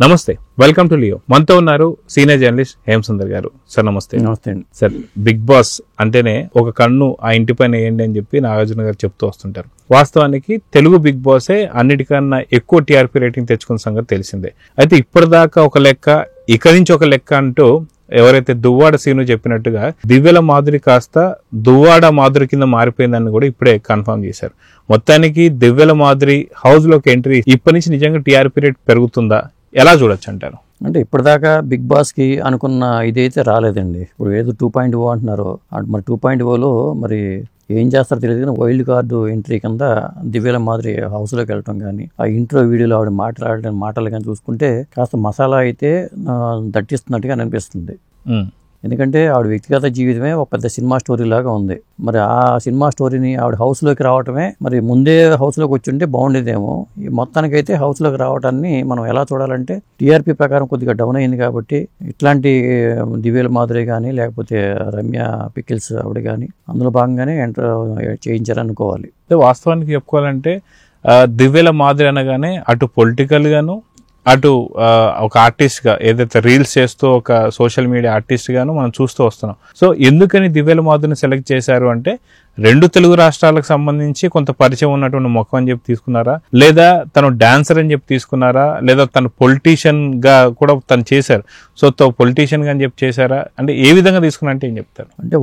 నమస్తే, welcome to Leo. మనతో ఉన్నారు సీనియర్ జర్నలిస్ట్ హేమసుందర్ గారు. సార్ నమస్తే. నమస్తే అండి. సార్, బిగ్ బాస్ అంటేనే ఒక కన్ను ఆ ఇంటి పైన వేయండి అని చెప్పి నాగార్జున గారు చెప్తూ వస్తుంటారు. వాస్తవానికి తెలుగు బిగ్ బాసే అన్నిటికన్నా ఎక్కువ టీఆర్పీ రేటింగ్ తెచ్చుకున్న సంగతి తెలిసిందే. అయితే ఇప్పటిదాకా ఒక లెక్క, ఇక్కడి నుంచి ఒక లెక్క అంటూ ఎవరైతే దువ్వాడ సీను చెప్పినట్టుగా దివ్యల మాధురి కాస్త దువ్వాడ మాధురి కింద మారిపోయిందని కూడా ఇప్పుడే కన్ఫర్మ్ చేశారు. మొత్తానికి దివ్యల మాధురి హౌస్ లోకి ఎంట్రీ ఇప్పటి నుంచి నిజంగా టీఆర్పీ రేట్ పెరుగుతుందా, ఎలా చూడొచ్చు అంటారు? అంటే ఇప్పటిదాకా బిగ్ బాస్ కి అనుకున్న ఇదైతే రాలేదండి. ఇప్పుడు ఏదో 2.0 అంటున్నారు. మరి 2.0లో మరి ఏం చేస్తారో తెలియదు కానీ వైల్డ్ కార్డు ఎంట్రీ కింద దివ్యల మాదిరి హౌస్లోకి వెళ్ళటం కానీ, ఆ ఇంట్రో వీడియోలో ఆవిడ మాట్లాడడం మాటలు కానీ చూసుకుంటే కాస్త మసాలా అయితే దట్టిస్తున్నట్టుగా అనిపిస్తుంది. ఎందుకంటే ఆవిడ వ్యక్తిగత జీవితమే ఒక పెద్ద సినిమా స్టోరీ లాగా ఉంది. మరి ఆ సినిమా స్టోరీని ఆవిడ హౌస్లోకి రావటమే, మరి ముందే హౌస్లోకి వచ్చి ఉంటే బాగుండేదేమో. ఈ మొత్తానికైతే హౌస్లోకి రావటాన్ని మనం ఎలా చూడాలంటే టీఆర్పీ ప్రకారం కొద్దిగా డౌన్ అయింది కాబట్టి ఇట్లాంటి దివ్యల మాధురి కానీ లేకపోతే రమ్య పికిల్స్ ఆవిడ కానీ అందులో భాగంగానే ఎంటర్ చేయించారనుకోవాలి. వాస్తవానికి చెప్పుకోవాలంటే దివ్యల మాధురి అనగానే అటు పొలిటికల్ గాను అటు ఒక ఆర్టిస్ట్ గా ఏదైతే రీల్స్ చేస్తూ ఒక సోషల్ మీడియా ఆర్టిస్ట్ గాను మనం చూస్తూ వస్తున్నాం. సో ఎందుకని దివ్యల మాధురిని సెలెక్ట్ చేశారు అంటే, రెండు తెలుగు రాష్ట్రాలకు సంబంధించి కొంత పరిచయం ఉన్నటువంటి ముఖం అని చెప్పి తీసుకున్నారా, లేదా తను డాన్సర్ అని చెప్పి తీసుకున్నారా, లేదా తను పొలిటీషియన్ గా కూడా తను చేశారు, సో పొలిటీషియన్ గా అని చెప్పి చేశారా, అంటే ఏ విధంగా తీసుకున్నారంటే ఏం చెప్తారు? అంటే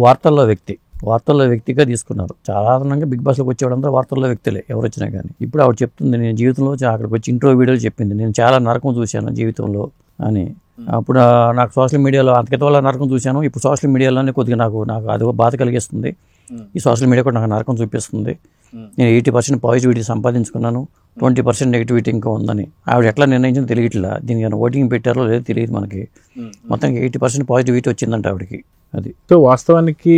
వార్తల్లో వ్యక్తిగా తీసుకున్నారు. సాధారణంగా బిగ్ బాస్లోకి వచ్చేవాళ్ళందరూ వార్తల్లో వ్యక్తులే ఎవరు వచ్చినా కానీ. ఇప్పుడు ఆవిడ చెప్తుంది, నేను జీవితంలో అక్కడికి వచ్చి ఇంట్రో వీడియోలు చెప్పింది, నేను చాలా నరకం చూశాను జీవితంలో అని. అప్పుడు నాకు సోషల్ మీడియాలో అంతకిత వల్ల నరకం చూశాను, ఇప్పుడు సోషల్ మీడియాలోనే కొద్దిగా నాకు అది బాధ కలిగిస్తుంది. ఈ సోషల్ మీడియా కూడా నాకు నరకం చూపిస్తుంది. నేను 80% పాజిటివిటీ సంపాదించుకున్నాను, 20% నెగిటివిటీ ఇంకా ఉందని ఆవిడ ఎట్లా నిర్ణయించిందో తెలియట్లా. దీనికి ఓటింగ్ పెట్టారో లేదో తెలియదు మనకి. మొత్తానికి 80% పాజిటివిటీ వచ్చిందంట ఆవిడకి. అది సో వాస్తవానికి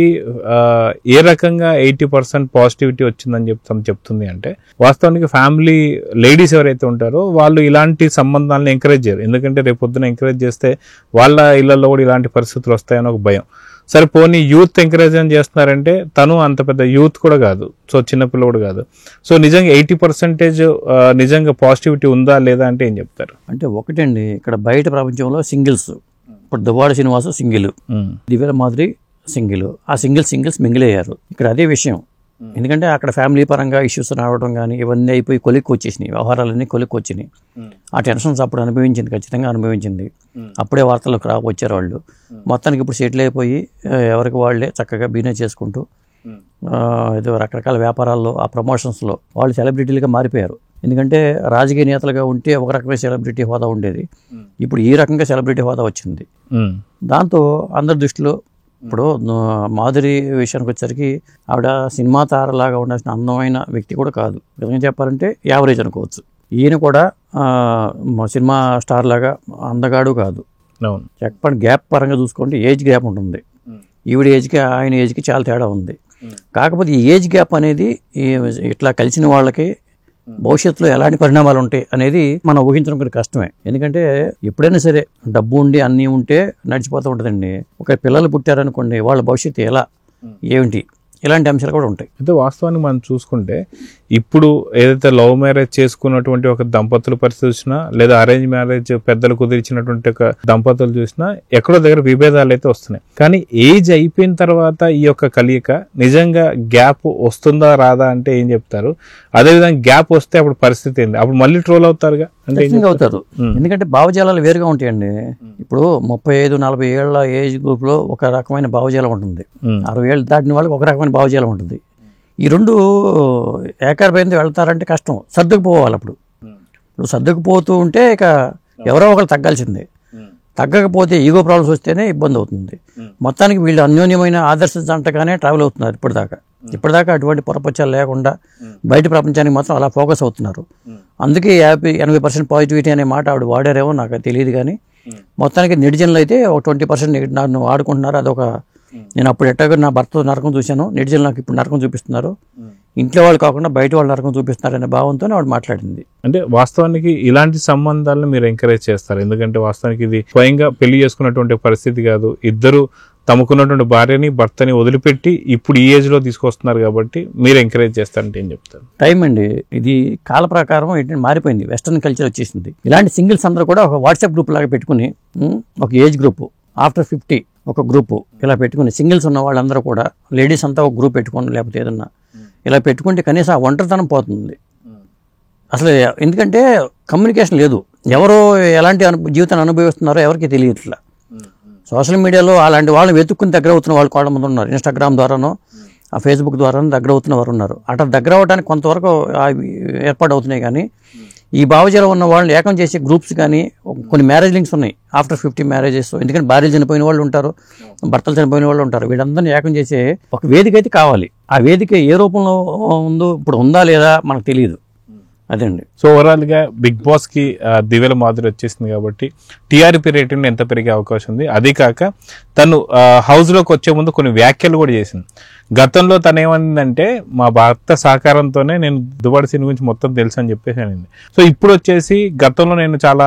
ఏ రకంగా 80% పాజిటివిటీ వచ్చిందని చెప్తుంది అంటే, వాస్తవానికి ఫ్యామిలీ లేడీస్ ఎవరైతే ఉంటారో వాళ్ళు ఇలాంటి సంబంధాలను ఎంకరేజ్ చేయరు. ఎందుకంటే రేపు పొద్దున ఎంకరేజ్ చేస్తే వాళ్ళ ఇళ్లలో కూడా ఇలాంటి పరిస్థితులు వస్తాయని ఒక భయం. సరే పోనీ యూత్ ఎంకరేజ్ చేస్తున్నారంటే తను అంత పెద్ద యూత్ కూడా కాదు, సో చిన్నపిల్ల కూడా కాదు. సో నిజంగా 80% నిజంగా పాజిటివిటీ ఉందా లేదా అంటే ఏం చెప్తారు? అంటే ఒకటండి, ఇక్కడ బయట ప్రపంచంలో సింగిల్స్, ఇప్పుడు దువ్వాడ శ్రీనివాసు సింగిల్, దివ్యల మాధురి సింగిల్, ఆ సింగిల్స్ మింగిల్ అయ్యారు. ఇక్కడ అదే విషయం. ఎందుకంటే అక్కడ ఫ్యామిలీ పరంగా ఇష్యూస్ రావడం కానీ ఇవన్నీ అయిపోయి కొలిక్కి వచ్చేసినాయి, వ్యవహారాలన్నీ కొలిక్కి వచ్చినాయి. ఆ టెన్షన్స్ అప్పుడు అనుభవించింది, ఖచ్చితంగా అనుభవించింది. అప్పుడే వార్తలకు వచ్చారు వాళ్ళు. మొత్తానికి ఇప్పుడు సెటిల్ అయిపోయి ఎవరికి వాళ్ళే చక్కగా బిజినెస్ చేసుకుంటూ ఏదో రకరకాల వ్యాపారాల్లో ఆ ప్రమోషన్స్లో వాళ్ళు సెలబ్రిటీలుగా మారిపోయారు. ఎందుకంటే రాజకీయ నేతలుగా ఉంటే ఒక రకమైన సెలబ్రిటీ హోదా ఉండేది, ఇప్పుడు ఈ రకంగా సెలబ్రిటీ హోదా వచ్చింది. దాంతో అందరి దృష్టిలో ఇప్పుడు మాధురి విషయానికి వచ్చేసరికి ఆవిడ సినిమా తారలాగా ఉండాల్సిన అందమైన వ్యక్తి కూడా కాదు. విధంగా చెప్పాలంటే యావరేజ్ అనుకోవచ్చు. ఈయన కూడా సినిమా స్టార్ లాగా అందగాడు కాదు. చెప్పండి, గ్యాప్ పరంగా చూసుకుంటే ఏజ్ గ్యాప్ ఉంటుంది. ఈవిడ ఏజ్కి ఆయన ఏజ్కి చాలా తేడా ఉంది. కాకపోతే ఈ ఏజ్ గ్యాప్ అనేది ఇట్లా కలిసిన వాళ్ళకి భవిష్యత్తులో ఎలాంటి పరిణామాలు ఉంటాయి అనేది మనం ఊహించడం కూడా కష్టమే. ఎందుకంటే ఎప్పుడైనా సరే డబ్బు ఉండి అన్నీ ఉంటే నడిచిపోతూ ఉంటుందండి. ఒక పిల్లలు పుట్టారనుకోండి, వాళ్ళ భవిష్యత్తు ఎలా ఏమిటి ఇలాంటి అంశాలు కూడా ఉంటాయి. అయితే వాస్తవానికి మనం చూసుకుంటే ఇప్పుడు ఏదైతే లవ్ మ్యారేజ్ చేసుకున్నటువంటి ఒక దంపతుల పరిస్థితి చూసినా, లేదా అరేంజ్ మ్యారేజ్ పెద్దలు కుదిరించినటువంటి ఒక దంపతులు చూసినా ఎక్కడో దగ్గర విభేదాలు అయితే వస్తున్నాయి. కానీ ఏజ్ అయిపోయిన తర్వాత ఈ యొక్క కలియక నిజంగా గ్యాప్ వస్తుందా రాదా అంటే ఏం చెప్తారు? అదేవిధంగా గ్యాప్ వస్తే అప్పుడు పరిస్థితి ఏంటి? అప్పుడు మళ్ళీ ట్రోల్ అవుతారుగా అంటే అవుతారు. ఎందుకంటే భావజాలాలు వేరుగా ఉంటాయండి. ఇప్పుడు 35-40 ఏళ్ల ఏజ్ గ్రూప్ లో ఒక రకమైన భావజాలం ఉంటుంది, 60 ఏళ్ళు దాటిన వాళ్ళకి ఒక రకమైన భావజాలం ఉంటుంది. ఈ రెండు ఏకాభిప్రాయంతో వెళ్తారంటే కష్టం, సర్దుకుపోవాలి. ఇప్పుడు సర్దుకుపోతూ ఉంటే ఇక ఎవరో ఒకరు తగ్గాల్సిందే. తగ్గకపోతే ఈగో ప్రాబ్లమ్స్ వస్తేనే ఇబ్బంది అవుతుంది. మొత్తానికి వీళ్ళు అన్యోన్యమైన ఆదర్శ జంటగానే ట్రావెల్ అవుతున్నారు ఇప్పటిదాకా అటువంటి పొరపచ్చాలు లేకుండా బయట ప్రపంచానికి మాత్రం అలా ఫోకస్ అవుతున్నారు. అందుకే 80% పాజిటివిటీ అనే మాట ఆవిడ వాడారేమో నాకు తెలియదు. కానీ మొత్తానికి నెటిజన్లు అయితే ఒక 20% నన్ను ఆడుకుంటున్నారు. అదొక నేను అప్పుడు ఎట్టాగో నా భర్త నరకం చూశాను, నెటిజన్లు నాకు ఇప్పుడు నరకం చూపిస్తున్నారు, ఇంట్లో వాళ్ళు కాకుండా బయట వాళ్ళు నరకం చూపిస్తున్నారనే భావంతో ఆవిడ మాట్లాడింది. అంటే వాస్తవానికి ఇలాంటి సంబంధాలను మీరు ఎంకరేజ్ చేస్తారు? ఎందుకంటే వాస్తవానికి ఇది స్వయంగా పెళ్లి చేసుకున్నటువంటి పరిస్థితి కాదు, ఇద్దరు తమకున్నటువంటి భార్యని భర్తని వదిలిపెట్టి ఇప్పుడు ఈ ఏజ్లో తీసుకొస్తున్నారు కాబట్టి మీరు ఎంకరేజ్ చేస్తారంటే ఏం చెప్తారు? టైం అండి, ఇది కాల ప్రకారం ఏంటంటే మారిపోయింది, వెస్టర్న్ కల్చర్ వచ్చేసింది. ఇలాంటి సింగిల్స్ అందరూ కూడా ఒక వాట్సాప్ గ్రూప్ లాగా పెట్టుకుని ఒక ఏజ్ గ్రూప్ ఆఫ్టర్ 50 ఒక గ్రూపు ఇలా పెట్టుకుని సింగిల్స్ ఉన్న వాళ్ళందరూ కూడా లేడీస్ అంతా ఒక గ్రూప్ పెట్టుకోండి, లేకపోతే ఏదన్నా ఇలా పెట్టుకుంటే కనీసం ఆ ఒంటరితనం పోతుంది అసలు. ఎందుకంటే కమ్యూనికేషన్ లేదు, ఎవరో ఎలాంటి జీవితాన్ని అనుభవిస్తున్నారో ఎవరికి తెలియట్లా. సోషల్ మీడియాలో అలాంటి వాళ్ళని వెతుక్కుని దగ్గర అవుతున్న వాళ్ళు చాలా మంది ఉన్నారు. ఇన్స్టాగ్రామ్ ద్వారానో ఆ ఫేస్బుక్ ద్వారానో దగ్గర అవుతున్న వారు ఉన్నారు. అట్లా దగ్గర అవ్వడానికి కొంతవరకు ఏర్పాటు అవుతున్నాయి. కానీ ఈ భావజాలం ఉన్న వాళ్ళని ఏకం చేసే గ్రూప్స్ కానీ కొన్ని మ్యారేజ్ లింక్స్ ఉన్నాయి ఆఫ్టర్ 50 మ్యారేజెస్. ఎందుకంటే భార్యలు చనిపోయిన వాళ్ళు ఉంటారు, భర్తలు చనిపోయిన వాళ్ళు ఉంటారు. వీళ్ళందరినీ ఏకం చేసే ఒక వేదిక అయితే కావాలి. ఆ వేదిక ఏ రూపంలో ఉందో ఇప్పుడు ఉందా లేదా మనకు తెలియదు. అదండి. సో ఓవరాల్గా బిగ్ బాస్కి దివ్యల మాధురి వచ్చేసింది కాబట్టి టీఆర్పీ రేటింగ్ ఎంత పెరిగే అవకాశం ఉంది. అదే కాక తను హౌస్లోకి వచ్చే ముందు కొన్ని వ్యాఖ్యలు కూడా చేసింది. గతంలో తను ఏమైందంటే మా భర్త సహకారంతోనే నేను దువ్వాడ సీన్ గురించి మొత్తం తెలుసు అని చెప్పేసి అనింది. సో ఇప్పుడు వచ్చేసి గతంలో నేను చాలా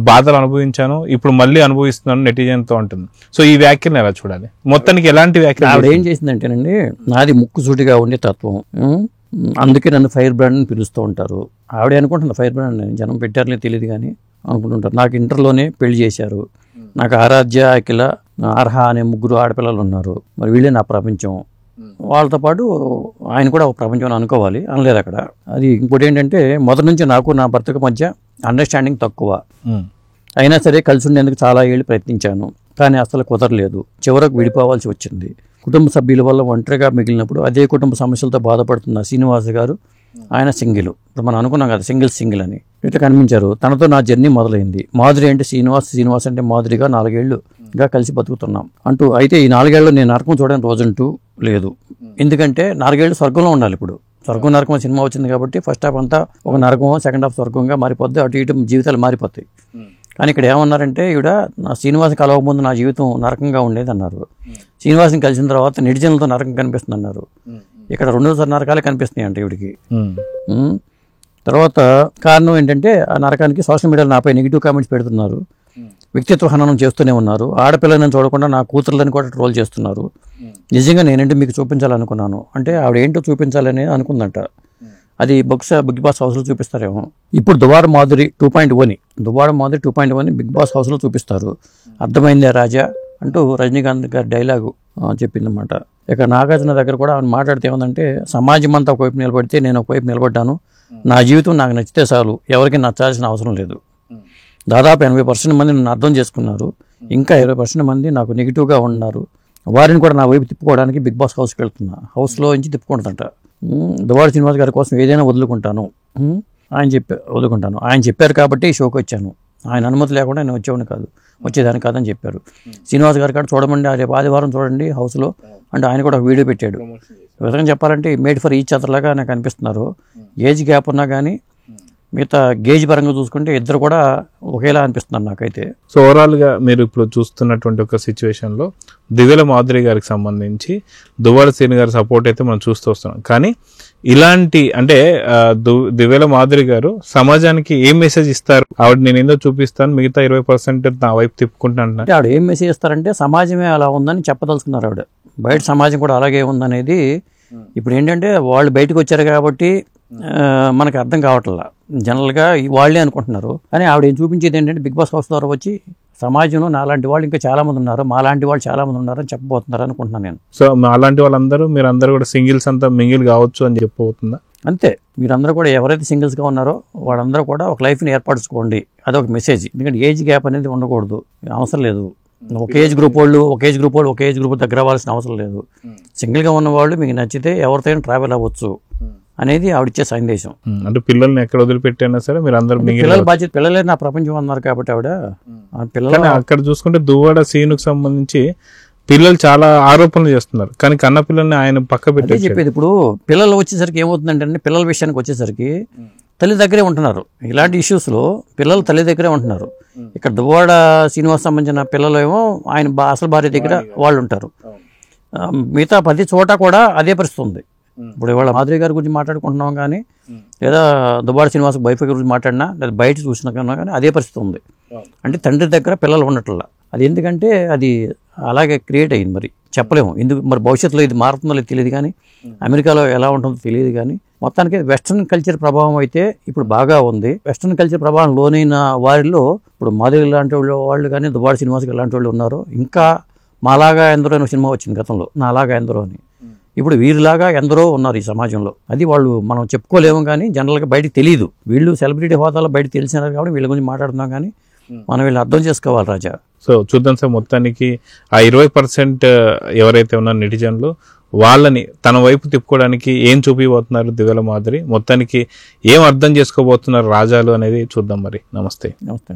బాధలు అనుభవించాను, ఇప్పుడు మళ్ళీ అనుభవిస్తున్నాను నెటిజన్తో ఉంటుంది. సో ఈ వ్యాఖ్యలను ఎలా చూడాలి? మొత్తానికి ఎలాంటి వ్యాఖ్యలు? ఆవిడ ఏం చేసిందంటేనండి, నాది ముక్కుసూటిగా ఉండే తత్వం, అందుకే నన్ను ఫైర్ బ్రాండ్ అని పిలుస్తూ ఉంటారు. ఆవిడే అనుకుంటుంది ఫైర్ బ్రాండ్ అని, జనం పెట్టారనే తెలియదు కానీ అనుకుంటుంటారు. నాకు ఇంటర్లోనే పెళ్లి చేశారు, నాకు ఆరాధ్య, అఖిల, అర్హ అనే 3 ఆడపిల్లలు ఉన్నారు, మరి వీళ్ళే నా ప్రపంచం. వాళ్ళతో పాటు ఆయన కూడా ఒక ప్రపంచం అని అనుకోవాలి, అనలేదు అక్కడ. అది ఇంకోటి ఏంటంటే మొదటి నుంచి నాకు నా భర్తకు మధ్య అండర్స్టాండింగ్ తక్కువ, అయినా సరే కలిసి ఉండేందుకు చాలా ఏళ్ళు ప్రయత్నించాను, కానీ అసలు కుదరలేదు. చివరకు విడిపోవాల్సి వచ్చింది. కుటుంబ సభ్యుల వల్ల ఒంటరిగా మిగిలినప్పుడు అదే కుటుంబ సమస్యలతో బాధపడుతున్న శ్రీనివాస్ గారు, ఆయన సింగిల్. ఇప్పుడు మనం అనుకున్నాం కదా సింగిల్ అని, ఇట్లా కనిపించారు. తనతో నా జర్నీ మొదలైంది. మాధురి అంటే శ్రీనివాస్ అంటే మాధురిగా 4 ఏళ్లుగా కలిసి బతుకుతున్నాం అంటూ. అయితే ఈ 4 ఏళ్ళు నేను నరకం చూడని రోజంటూ లేదు. ఎందుకంటే 4 ఏళ్ళు స్వర్గంలో ఉండాలి. ఇప్పుడు స్వర్గం నరకం సినిమా వచ్చింది కాబట్టి ఫస్ట్ హాఫ్ అంతా ఒక నరకం, సెకండ్ హాఫ్ స్వర్గంగా మారిపోద్ది. అటు ఇటు జీవితాలు మారిపోతాయి. కానీ ఇక్కడ ఏమన్నారంటే ఈవిడ, నా శ్రీనివాసం కలవకముందు నా జీవితం నరకంగా ఉండేది అన్నారు. శ్రీనివాసం కలిసిన తర్వాత నెటిజన్లతో నరకం కనిపిస్తుంది అన్నారు. ఇక్కడ 2 నరకాలే కనిపిస్తున్నాయి అంటే ఈవిడికి. తర్వాత కారణం ఏంటంటే ఆ నరకానికి సోషల్ మీడియాలో నాపై నెగిటివ్ కామెంట్స్ పెడుతున్నారు, వ్యక్తిత్వ హననం చేస్తూనే ఉన్నారు, ఆడపిల్లని చూడకుండా నా కూతుర్లని కూడా ట్రోల్ చేస్తున్నారు. నిజంగా నేనంటే మీకు చూపించాలనుకున్నాను అంటే ఆవిడ ఏంటో చూపించాలని అనుకుందంట. అది బిగ్ బాస్ హౌస్లో చూపిస్తారేమో. ఇప్పుడు దువ్వాడ మాధురి 2.1 బిగ్ బాస్ హౌస్లో చూపిస్తారు. అర్థమైందే రాజా అంటూ రజనీకాంత్ గారి డైలాగు చెప్పిందన్నమాట. ఇక నాగార్జున దగ్గర కూడా ఆమె మాట్లాడితే ఏమందంటే, సమాజం అంతా ఒకవైపు నిలబడితే నేను ఒకవైపు నిలబడ్డాను, నా జీవితం నాకు నచ్చితే చాలు, ఎవరికి నచ్చాల్సిన అవసరం లేదు. దాదాపు 80% మంది నన్ను అర్థం చేసుకున్నారు, ఇంకా 20% మంది నాకు నెగిటివ్గా ఉన్నారు, వారిని కూడా నా వైపు తిప్పుకోవడానికి బిగ్ బాస్ హౌస్కి వెళ్తున్నా, హౌస్లో నుంచి తిప్పుకుంటుందంట. దువ్వాడ శ్రీనివాస్ గారి కోసం ఏదైనా వదులుకుంటాను, ఆయన చెప్పారు కాబట్టి ఈ షోకి వచ్చాను, ఆయన అనుమతి లేకుండా నేను వచ్చేదాన్ని కాదని చెప్పారు. శ్రీనివాస్ గారి కాడ చూడమండి, రేపు ఆదివారం చూడండి హౌస్లో అంటే ఆయన కూడా ఒక వీడియో పెట్టాడు. విధంగా చెప్పాలంటే మేడ్ ఫర్ ఈచ్ అదర్ లాగా నాకు అనిపిస్తున్నారు. ఏజ్ గ్యాప్ ఉన్నా కానీ మిగతా గేజ్ పరంగా చూసుకుంటే ఇద్దరు కూడా ఒకేలా అనిపిస్తున్నారు నాకైతే. సో ఓవరాల్గా మీరు ఇప్పుడు చూస్తున్నటువంటి ఒక సిచ్యువేషన్లో దివ్యల మాధురి గారికి సంబంధించి దువ్వాడ శ్రీని గారి సపోర్ట్ అయితే మనం చూస్తూ వస్తున్నాం. కానీ ఇలాంటి అంటే దివ్యల మాధురి గారు సమాజానికి ఏం మెసేజ్ ఇస్తారు? ఆవిడ నేను ఏందో చూపిస్తాను, మిగతా 20% నా వైపు తిప్పుకుంటాను అంటే ఆవిడ ఏం మెసేజ్ ఇస్తారంటే సమాజమే అలా ఉందని చెప్పదలుచుకున్నారు ఆవిడ. బయట సమాజం కూడా అలాగే ఉందనేది ఇప్పుడు ఏంటంటే వాళ్ళు బయటకు వచ్చారు కాబట్టి మనకు అర్థం కావట్లా, జనరల్గా వాళ్ళే అనుకుంటున్నారు. కానీ ఆవిడ ఏం చూపించేది ఏంటంటే బిగ్ బాస్ హౌస్ ద్వారా వచ్చి సమాజంలో నాలాంటి వాళ్ళు ఇంకా చాలా మంది ఉన్నారు, మాలాంటి వాళ్ళు చాలా మంది ఉన్నారని చెప్పబోతున్నారు అనుకుంటున్నాను నేను. సో అలాంటి వాళ్ళందరూ మీరందరూ కూడా సింగిల్స్ అంతా మింగిల్ కావచ్చు అని చెప్పబోతుందా? అంతే, మీరందరూ కూడా ఎవరైతే సింగిల్స్గా ఉన్నారో వాళ్ళందరూ కూడా ఒక లైఫ్ని ఏర్పరచుకోండి, అదొక మెసేజ్. ఎందుకంటే ఏజ్ గ్యాప్ అనేది ఉండకూడదు, అవసరం లేదు. ఒక ఏజ్ గ్రూప్ దగ్గర అవ్వాల్సిన అవసరం లేదు. సింగిల్గా ఉన్న వాళ్ళు మీకు నచ్చితే ఎవరితోనైనా ట్రావెల్ అవ్వచ్చు అనేది ఆవిడిచ్చే సందేశం. అంటే పిల్లల్ని ఎక్కడ వదిలిపెట్టైనా సరే మీరు అందరూ పిల్లల బాధ్యత, పిల్లలే నా ప్రపంచం అన్నారు కాబట్టి ఆవిడ పిల్లలు. అక్కడ చూసుకుంటే దువ్వాడ సీనుకు సంబంధించి పిల్లలు చాలా ఆరోపణలు చేస్తున్నారు, కానీ కన్న పిల్లల్ని ఆయన పక్క పెట్టి చెప్పేది. ఇప్పుడు పిల్లలు వచ్చేసరికి ఏమవుతుందంటే పిల్లల విషయానికి వచ్చేసరికి తల్లి దగ్గరే ఉంటున్నారు. ఇలాంటి ఇష్యూస్లో పిల్లలు తల్లి దగ్గరే ఉంటున్నారు. ఇక్కడ దువ్వాడ శ్రీనివాస్ సంబంధించిన పిల్లలు ఏమో ఆయన అసలు భార్య దగ్గర వాళ్ళు ఉంటారు. మిగతా 10 చోట కూడా అదే పరిస్థితి ఉంది. ఇప్పుడు ఇవాళ మాధురి గారి గురించి మాట్లాడుకుంటున్నాం కానీ, లేదా దువ్వాడ శ్రీనివాస్ వైఫ్ గురించి మాట్లాడినా, లేదా బయట చూసినా కన్నా కానీ అదే పరిస్థితి ఉంది. అంటే తండ్రి దగ్గర పిల్లలు ఉండట్లా. అది ఎందుకంటే అది అలాగే క్రియేట్ అయింది. మరి చెప్పలేము ఎందుకు, మరి భవిష్యత్తులో ఇది మారుతుందో లేదు తెలియదు, కానీ అమెరికాలో ఎలా ఉంటుందో తెలియదు. కానీ మొత్తానికి వెస్ట్రన్ కల్చర్ ప్రభావం అయితే ఇప్పుడు బాగా ఉంది. వెస్ట్రన్ కల్చర్ ప్రభావం లోనైన వారిలో ఇప్పుడు మాధురి లాంటి వాళ్ళు కానీ దువ్వాడ శ్రీనివాస్ లాంటి వాళ్ళు ఉన్నారు. ఇంకా మాలాగా ఎందరో అనే సినిమా వచ్చింది గతంలో, నాలాగా ఎందరో అని. ఇప్పుడు వీరిలాగా ఎందరో ఉన్నారు ఈ సమాజంలో. అది వాళ్ళు మనం చెప్పుకోలేము, కానీ జనరల్గా బయటకు తెలియదు. వీళ్ళు సెలబ్రిటీ హోదాలో బయటకు తెలిసినారు కాబట్టి వీళ్ళ గురించి మాట్లాడుతున్నాం, కానీ మనం వీళ్ళని అర్థం చేసుకోవాలి రాజా. సో చూద్దాం సార్, మొత్తానికి ఆ 20% ఎవరైతే ఉన్నారో నెటిజన్లు, వాళ్ళని తన వైపు తిప్పుకోవడానికి ఏం చూపిపోతున్నారు దివ్యల మాధురి, మొత్తానికి ఏం అర్థం చేసుకోబోతున్నారు రాజాలు అనేది చూద్దాం. మరి నమస్తే. నమస్తే.